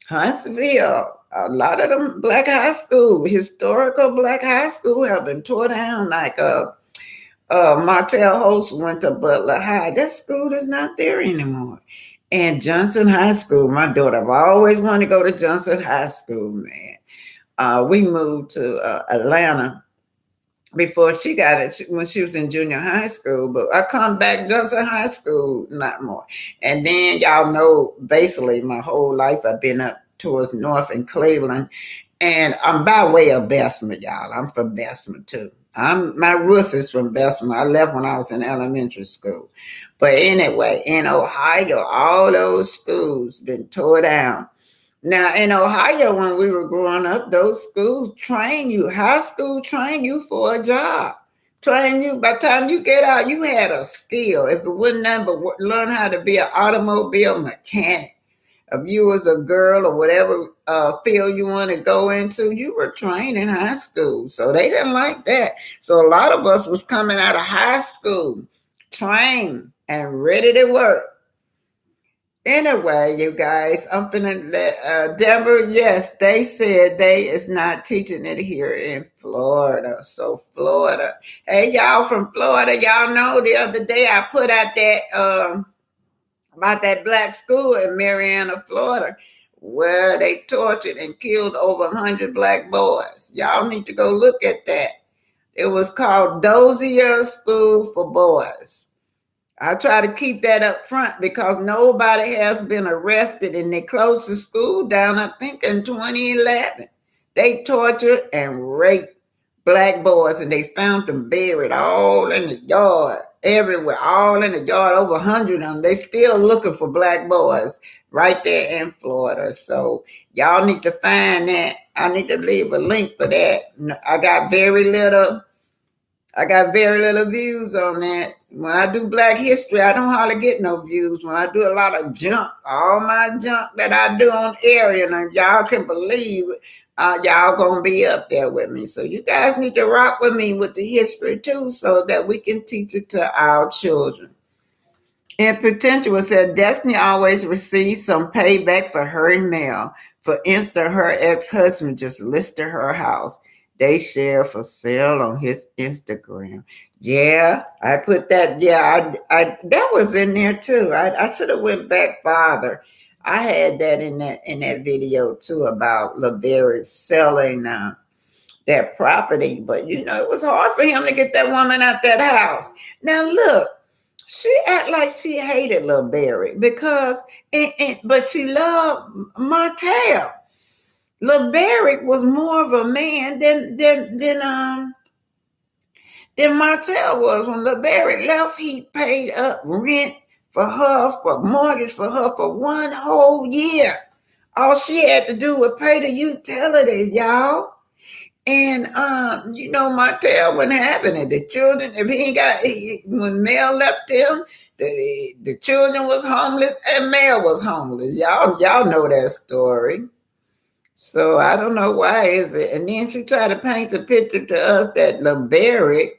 Huntsville, a lot of them Black high school, historical Black high school have been tore down. Like Martell Holtz went to Butler High. That school is not there anymore. And Johnson High School, my daughter, I've always wanted to go to Johnson High School, man. We moved to Atlanta before she got it when she was in junior high school, but I come back Johnson High School, not more. And then y'all know, basically my whole life I've been up towards North and Cleveland, and I'm by way of Bessemer, y'all. I'm from Bessemer too. My roots is from Bessemer. I left when I was in elementary school. But anyway, in Ohio, all those schools been tore down. Now in Ohio, when we were growing up, those schools train you, high school train you for a job. Train you, by the time you get out, you had a skill. If it wasn't nothing but learn how to be an automobile mechanic. If you was a girl or whatever field you want to go into, you were trained in high school. So they didn't like that. So a lot of us was coming out of high school, trained and ready to work. Anyway, you guys, I'm finna let Denver, yes, they said they is not teaching it here in Florida. So Florida. Hey, y'all from Florida, y'all know the other day I put out that about that Black school in Marianna, Florida, where they tortured and killed over 100 Black boys. Y'all need to go look at that. It was called Dozier School for Boys. I try to keep that up front because nobody has been arrested, and they closed the school down, I think, in 2011. They tortured and raped Black boys, and they found them buried all in the yard, everywhere, all in the yard, over 100 of them. They still looking for Black boys right there in Florida. So y'all need to find that. I need to leave a link for that. I got very little views on that. When I do Black history, I don't hardly get no views. When I do a lot of junk, all my junk that I do on air, and y'all can believe y'all gonna be up there with me. So you guys need to rock with me with the history too, so that we can teach it to our children. In potential, it said Destiny always receives some payback for hurting Mel. For instance, her ex-husband just listed her house. They share for sale on his Instagram. Yeah, I put that. Yeah, I that was in there too. I should have went back farther. I had that in that video too about LeBerry selling that property, but it was hard for him to get that woman out that house. Now look, she act like she hated little Barry because, but she loved Martell. Little Barry was more of a man than Martell was. When little Barry left, he paid up rent for her, for mortgage for her for one whole year. All she had to do was pay the utilities, y'all. And Martell wasn't having it. The children, if he ain't when Mel left him, the children was homeless and Mel was homeless. Y'all know that story. So I don't know why is it. And then she tried to paint a picture to us that LeBerry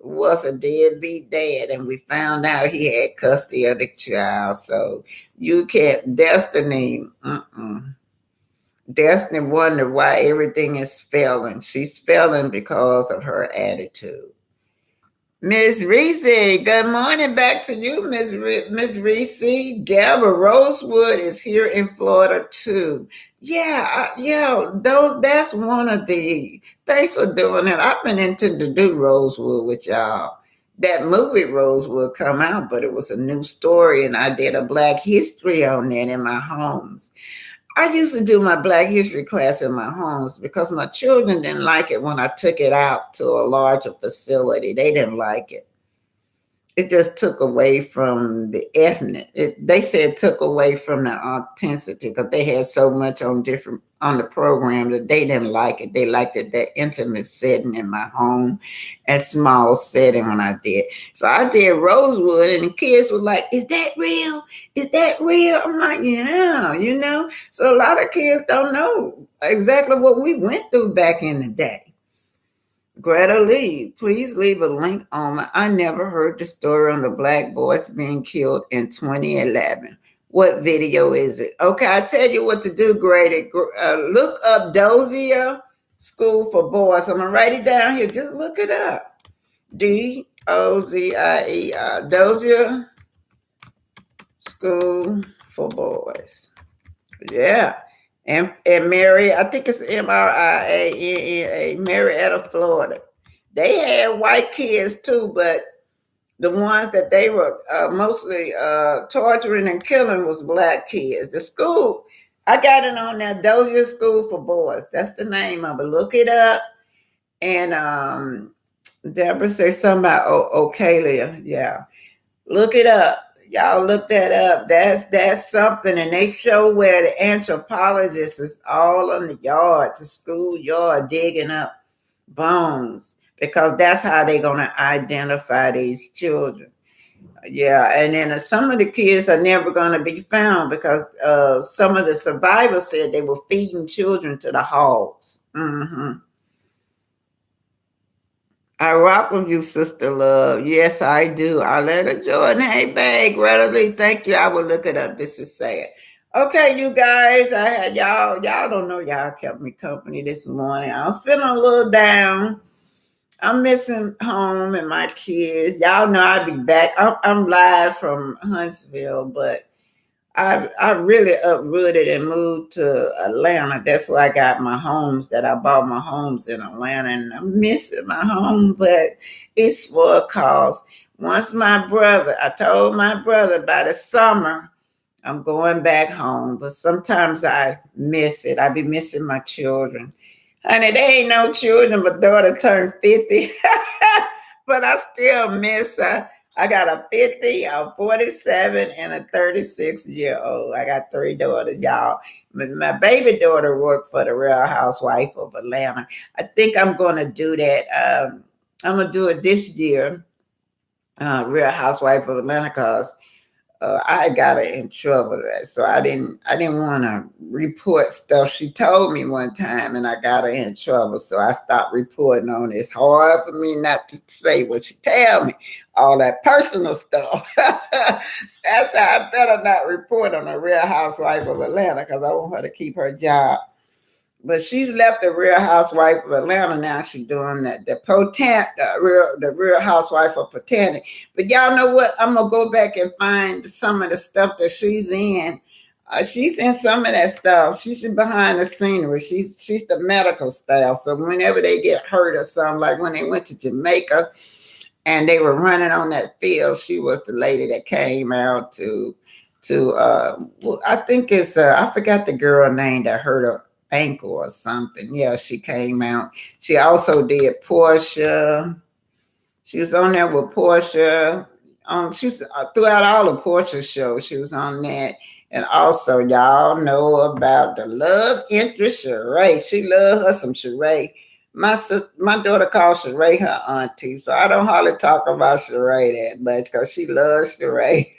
was a deadbeat dad, and we found out he had custody of the child. So you can't, Destiny. Destiny wonder why everything is failing. She's failing because of her attitude. Miss Reese, good morning back to you, Miss Reese. Deborah Rosewood is here in Florida too. Yeah. That's one of the. Thanks for doing it. I've been intending to do Rosewood with y'all. That movie Rosewood come out, but it was a new story, and I did a Black history on that in my homes. I used to do my Black history class in my homes because my children didn't like it when I took it out to a larger facility. They didn't like it. It just took away from the ethnic. They said it took away from the authenticity because they had so much on the program that they didn't like it. They liked it that intimate setting in my home and small setting when I did. So I did Rosewood, and the kids were like, "Is that real? Is that real?" I'm like, "Yeah." So a lot of kids don't know exactly what we went through back in the day. Greta Lee, please leave a link on I never heard the story on the Black boys being killed in 2011. What video is it? Okay, I tell you what to do, Greta. Look up Dozier School for Boys. I'm going to write it down here. Just look it up. Dozier, Dozier School for Boys. Yeah. And Mary, I think it's Marietta, Marietta, Florida. They had white kids too, but the ones that they were mostly torturing and killing was Black kids. The school, I got it on there, Dozier School for Boys. That's the name of it. Look it up. And Deborah says something about Okalia. Yeah. Look it up. Y'all look that up. That's something. And they show where the anthropologist is all in the yard, the school yard, digging up bones because that's how they're going to identify these children. Yeah. And then some of the kids are never going to be found because some of the survivors said they were feeding children to the hogs. Mm-hmm. I rock with you, sister love. Yes, I do. Arletta Jordan. Hey, babe, readily. Thank you. I will look it up. This is sad. Okay, you guys. I had y'all. Y'all don't know. Y'all kept me company this morning. I was feeling a little down. I'm missing home and my kids. Y'all know I'll be back. I'm live from Huntsville, but I really uprooted and moved to Atlanta. That's where I got my homes, that I bought my homes in Atlanta. And I'm missing my home, but it's for a cause. I told my brother by the summer, I'm going back home. But sometimes I miss it. I be missing my children. Honey, they ain't no children. My daughter turned 50. But I still miss her. I got a 50, a 47, and a 36-year-old. I got 3 daughters, y'all. My baby daughter worked for the Real Housewife of Atlanta. I think I'm going to do that. I'm going to do it this year, Real Housewife of Atlanta, because I got her in trouble. So I didn't want to report stuff she told me one time, and I got her in trouble. So I stopped reporting on it. It's hard for me not to say what she tell me, all that personal stuff. That's how I better not report on a Real Housewife of Atlanta because I want her to keep her job. But she's left the Real Housewife of Atlanta now. She's doing the Real Housewife of Botanic. But y'all know what? I'm gonna go back and find some of the stuff that she's in. She's in some of that stuff. She's behind the scenery. She's the medical staff. So whenever they get hurt or something, like when they went to Jamaica and they were running on that field, she was the lady that came out to I think it's I forgot the girl name that hurt her ankle or something. Yeah, she came out. She also did Portia. She was on there with Portia. She's throughout all the Portia shows. She was on that. And also, y'all know about the love interest Sheree. She loved her some Sheree. My daughter calls Sheree her auntie, so I don't hardly talk about Sheree that much because she loves Sheree.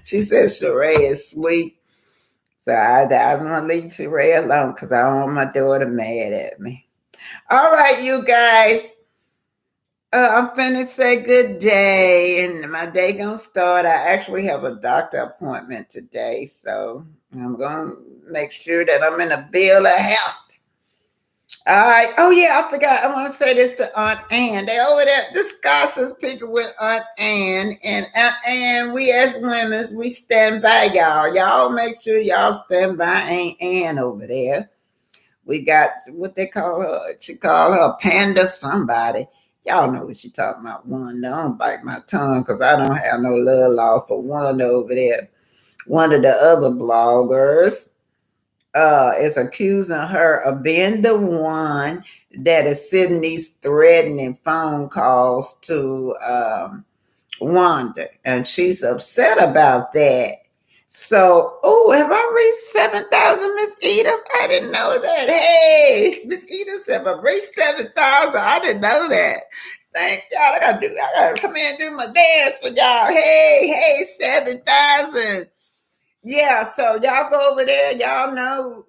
She says Sheree is sweet. So I'm going to leave Sheree alone because I don't want my daughter mad at me. All right, you guys. I'm finna say good day, and my day gonna start. I actually have a doctor appointment today, so I'm gonna make sure that I'm in a bill of health. All right. Oh yeah, I forgot. I want to say this to Aunt Ann. They over there discussing speaking with Aunt Ann, and Aunt Ann, we as women, we stand by y'all. Y'all make sure y'all stand by Aunt Ann over there. We got what they call her. She called her Panda somebody. Y'all know what she talking about. Wanda. Don't bite my tongue because I don't have no love law for Wanda over there. One of the other bloggers is accusing her of being the one that is sending these threatening phone calls to Wanda, and she's upset about that. So, oh, have I reached 7,000, Miss Edith? I didn't know that. Hey, Miss Edith said, "I've reached 7,000." I didn't know that. Thank y'all. I gotta come in and do my dance for y'all. Hey, 7,000. Yeah, so y'all go over there. Y'all know,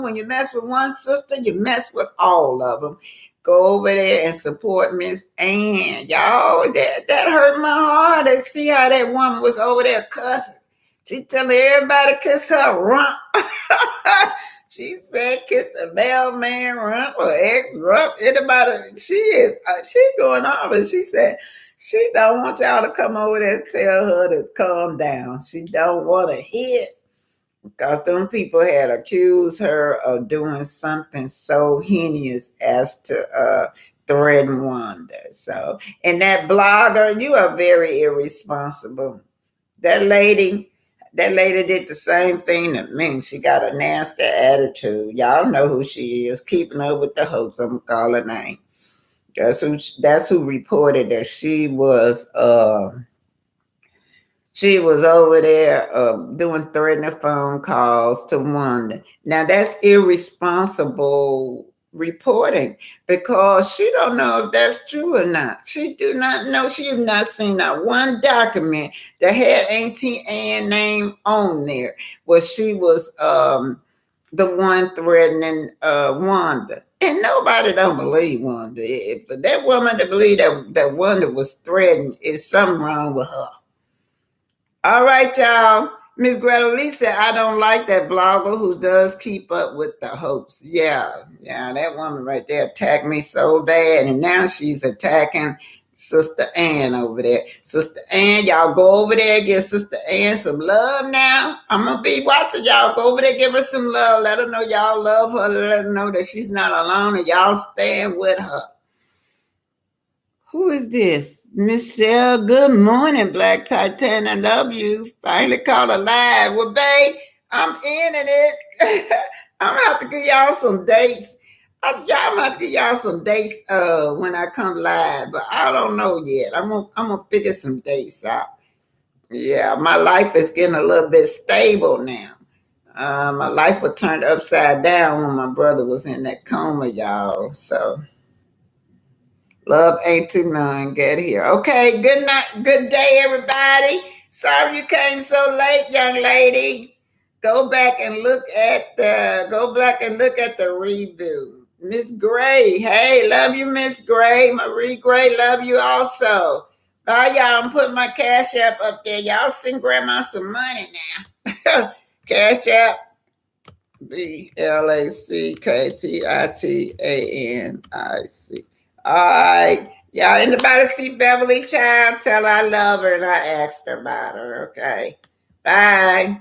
when you mess with one sister, you mess with all of them. Go over there and support Miss Ann. Y'all, that hurt my heart to see how that woman was over there cussing. She telling everybody to kiss her rump. She said kiss the mailman rump or ex rump. Anybody, she going on, and she said she don't want y'all to come over there and tell her to calm down. She don't want to hit because them people had accused her of doing something so heinous as to threaten Wanda. So, and that blogger, you are very irresponsible. That lady did the same thing to me. She got a nasty attitude. Y'all know who she is, keeping up with the hoax. I'm gonna call her name. That's who reported that she was over there doing threatening phone calls to Wanda. Now that's irresponsible reporting because she don't know if that's true or not. She do not know. She have not seen that one document that had Auntie Ann name on there where she was the one threatening Wanda. And nobody don't believe Wanda. If that woman to believe that Wanda was threatened, is something wrong with her. All right, y'all. Miss Greta Lee said, I don't like that blogger who does keep up with the hoax. Yeah, that woman right there attacked me so bad. And now she's attacking Sister Ann over there. Sister Ann, y'all go over there, give Sister Ann some love now. I'm going to be watching y'all. Go over there, give her some love. Let her know y'all love her. Let her know that she's not alone and y'all stand with her. Who is this? Michelle, good morning, Black Titanic. I love you. Finally caught a live. Well, babe, I'm in it. I'm going to have to give y'all some dates. I'm going to have to give y'all some dates when I come live, but I don't know yet. I'm gonna figure some dates out. Yeah, my life is getting a little bit stable now. My life was turned upside down when my brother was in that coma, y'all. So love ain't too none. Get here. Okay, good night. Good day, everybody. Sorry you came so late, young lady. Go back and look at the review. Miss Gray, hey, love you, Miss Gray. Marie Gray, love you also. Bye, y'all. I'm putting my cash app up there. Y'all send grandma some money now. Cash app, BLACKTITANIC. All right. Y'all, anybody see Beverly Child? Tell her I love her and I asked her about her. Okay. Bye.